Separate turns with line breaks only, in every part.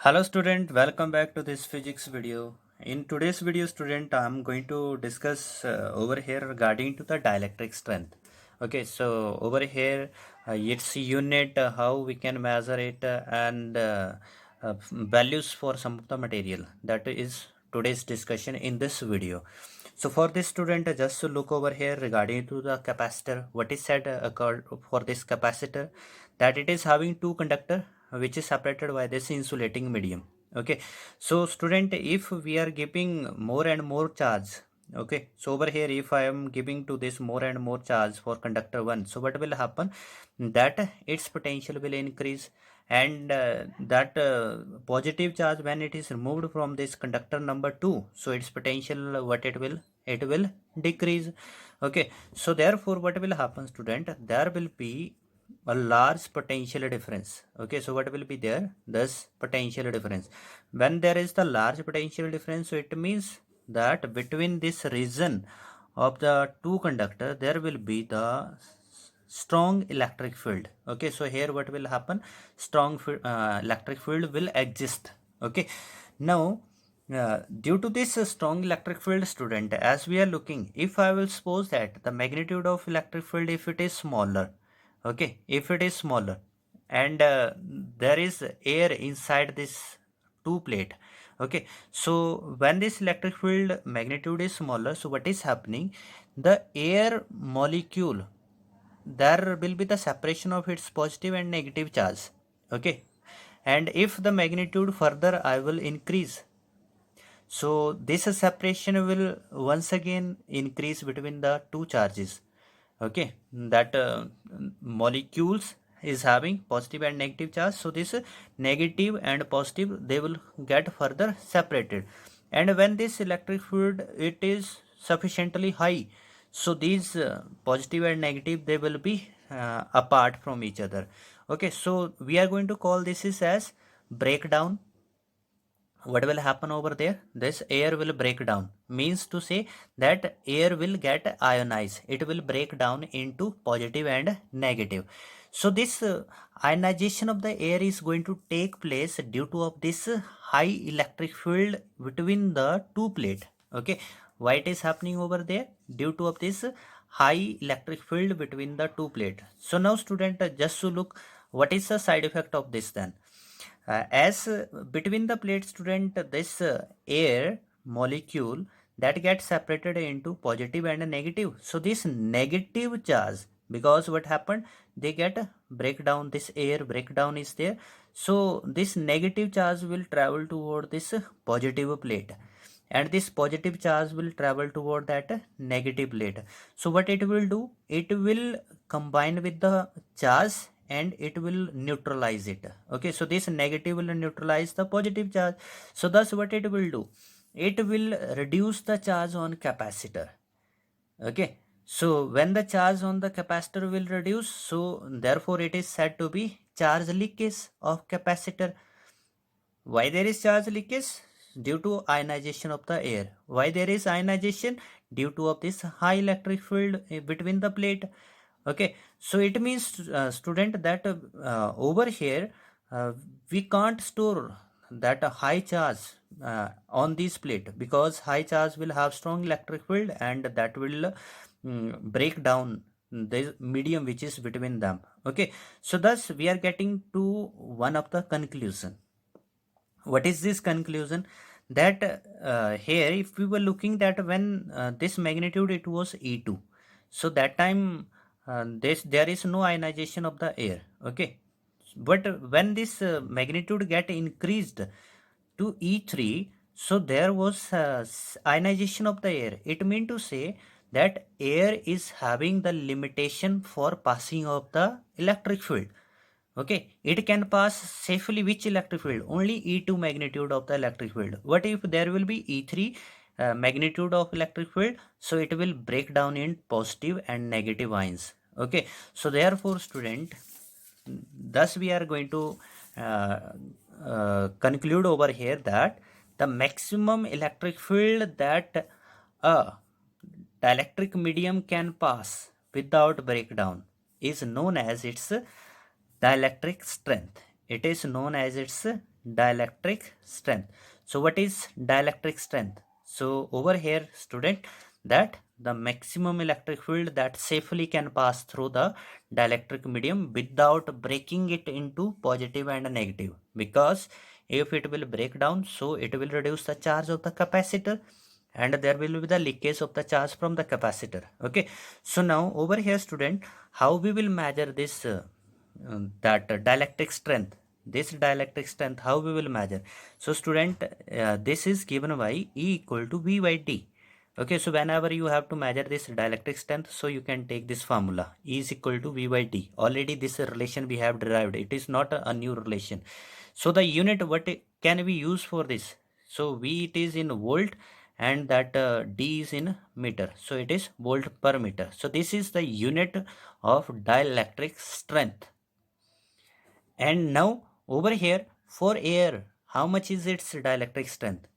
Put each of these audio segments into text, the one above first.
Hello student, welcome back to this physics video. In today's video student, I'm going to discuss over here regarding to the dielectric strength. Okay, so over here its unit, how we can measure it and values for some of the material. That is today's discussion in this video. So for this student, just to look over here regarding to the capacitor, what is said for this capacitor, that it is having two conductor which is separated by this insulating medium. Okay, so student, if we are giving more and more charge, okay, so over here if I am giving to this more and more charge for conductor 1, so what will happen, that its potential will increase, and that positive charge, when it is removed from this conductor number 2, so its potential, what it will decrease. Okay, so therefore what will happen student, there will be a large potential difference. Okay, so what will be there, this potential difference, when there is the large potential difference, so it means that between this region of the two conductor there will be the strong electric field. Okay, so here what will happen, strong electric field will exist. Okay, now due to this strong electric field student, as we are looking, if I will suppose that the magnitude of electric field, if it is smaller, okay, if it is smaller, and there is air inside this two plate. Okay, so when this electric field magnitude is smaller, so what is happening, the air molecule, there will be the separation of its positive and negative charge. Okay, and if the magnitude further I will increase, so this separation will once again increase between the two charges. Okay, that molecules is having positive and negative charge, so this negative and positive, they will get further separated, and when this electric field it is sufficiently high, so these positive and negative, they will be apart from each other. Okay, so we are going to call this is as breakdown. What will happen over there, this air will break down, means to say that air will get ionized, it will break down into positive and negative. So this ionization of the air is going to take place due to of this high electric field between the two plate. Okay, why it is happening over there, due to of this high electric field between the two plate. So now student, just to look what is the side effect of this then. As between the plate student, this air molecule that gets separated into positive and negative, so this negative charge, because what happened, they get breakdown, this air breakdown is there, so this negative charge will travel toward this positive plate, and this positive charge will travel toward that negative plate. So what it will do, it will combine with the charge and it will neutralize it. Okay, so this negative will neutralize the positive charge, so thus what it will do, it will reduce the charge on capacitor. Okay, so when the charge on the capacitor will reduce, so therefore it is said to be charge leakage of capacitor. Why there is charge leakage? Due to ionization of the air. Why there is ionization? Due to of this high electric field between the plate. Okay, so it means student that over here uh, we can't store that high charge on this plate, because high charge will have strong electric field and that will break down the medium which is between them. Okay, so thus we are getting to one of the conclusion. What is this conclusion, that here if we were looking that when this magnitude it was E2, so that time this there is no ionization of the air. Okay, but when this magnitude get increased to E3, so there was ionization of the air. It mean to say that air is having the limitation for passing of the electric field. Okay, it can pass safely which electric field? Only E2 magnitude of the electric field. What if there will be E3 magnitude of electric field? So it will break down in positive and negative ions. Okay, so therefore student, thus we are going to uh, conclude over here that the maximum electric field that a dielectric medium can pass without breakdown is known as its dielectric strength. It is known as its dielectric strength. So what is dielectric strength? So over here, student, that the maximum electric field that safely can pass through the dielectric medium without breaking it into positive and negative, because if it will break down, so it will reduce the charge of the capacitor and there will be the leakage of the charge from the capacitor. Okay, so now over here, student, how we will measure this that dielectric strength, this dielectric strength, how we will measure? So student, this is given by E equal to V by T. Okay, so whenever you have to measure this dielectric strength, so you can take this formula, E is equal to V by T. Already this relation we have derived, it is not a new relation. So the unit what can we use for this? So V it is in volt and that D is in meter, so it is volt per meter. So this is the unit of dielectric strength. And now over here, for air, how much is its dielectric strength?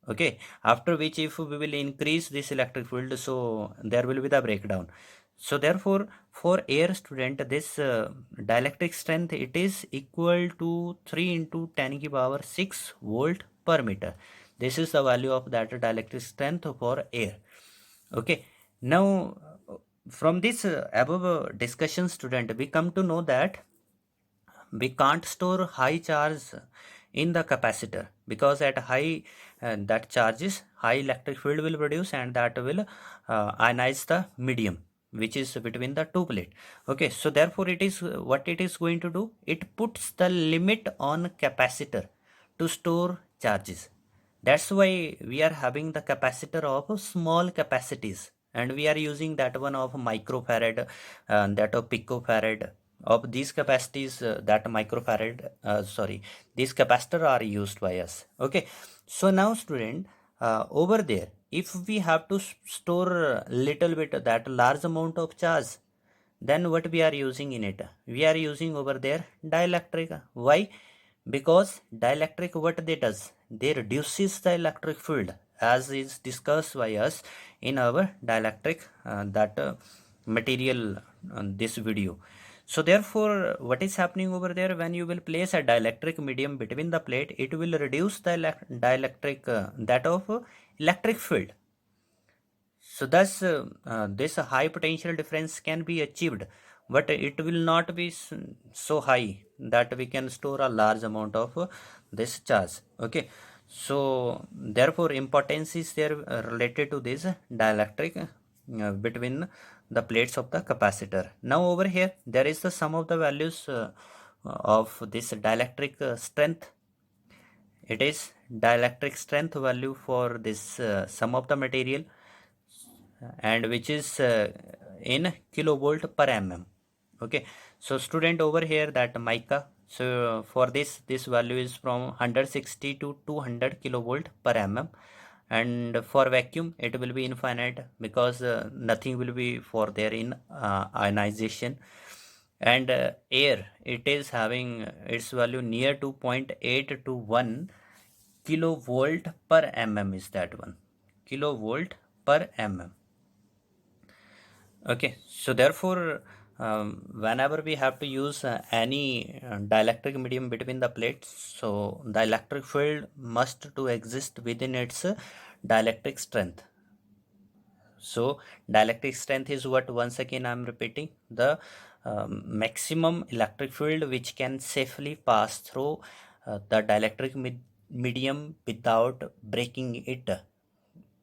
Okay, after which if we will increase this electric field, so there will be the breakdown. So therefore, for air, student, this dielectric strength, it is equal to 3 into 10 to the power 6 volt per meter. This is the value of that dielectric strength for air. Okay, now from this above discussion, student, we come to know that we can't store high charge in the capacitor, because at high that charges, high electric field will produce and that will ionize the medium which is between the two plate. Okay, so therefore it is what it is going to do, it puts the limit on capacitor to store charges. That's why we are having the capacitor of small capacities and we are using that one of microfarad, that of picofarad. Of these capacities, that microfarad, these capacitor are used by us. Okay, so now student, over there, if we have to store little bit that large amount of charge, then what we are using in it? We are using over there dielectric. Why? Because dielectric, what they does, they reduces the electric field as is discussed by us in our dielectric that material this video. So therefore what is happening over there, when you will place a dielectric medium between the plate, it will reduce the dielectric that of electric field. So thus this high potential difference can be achieved, but it will not be so high that we can store a large amount of this charge. Okay, so therefore importance is there related to this dielectric between the plates of the capacitor. Now over here there is the sum of the values of this dielectric strength. It is dielectric strength value for this sum of the material, and which is in kilovolt per mm. Okay, so student, over here that mica, so for this value is from 160 to 200 kilovolt per mm, and for vacuum it will be infinite, because nothing will be for there in ionization. And air, it is having its value near to 0.8 to 1 kilovolt per mm, is that one, kilovolt per mm. Okay, so therefore, whenever we have to use any dielectric medium between the plates, so the electric field must to exist within its dielectric strength. So dielectric strength is what, once again I am repeating, the maximum electric field which can safely pass through the dielectric medium without breaking it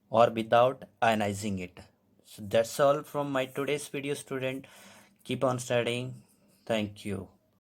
or without ionizing it. So that's all from my today's video, student. Keep on studying. Thank you.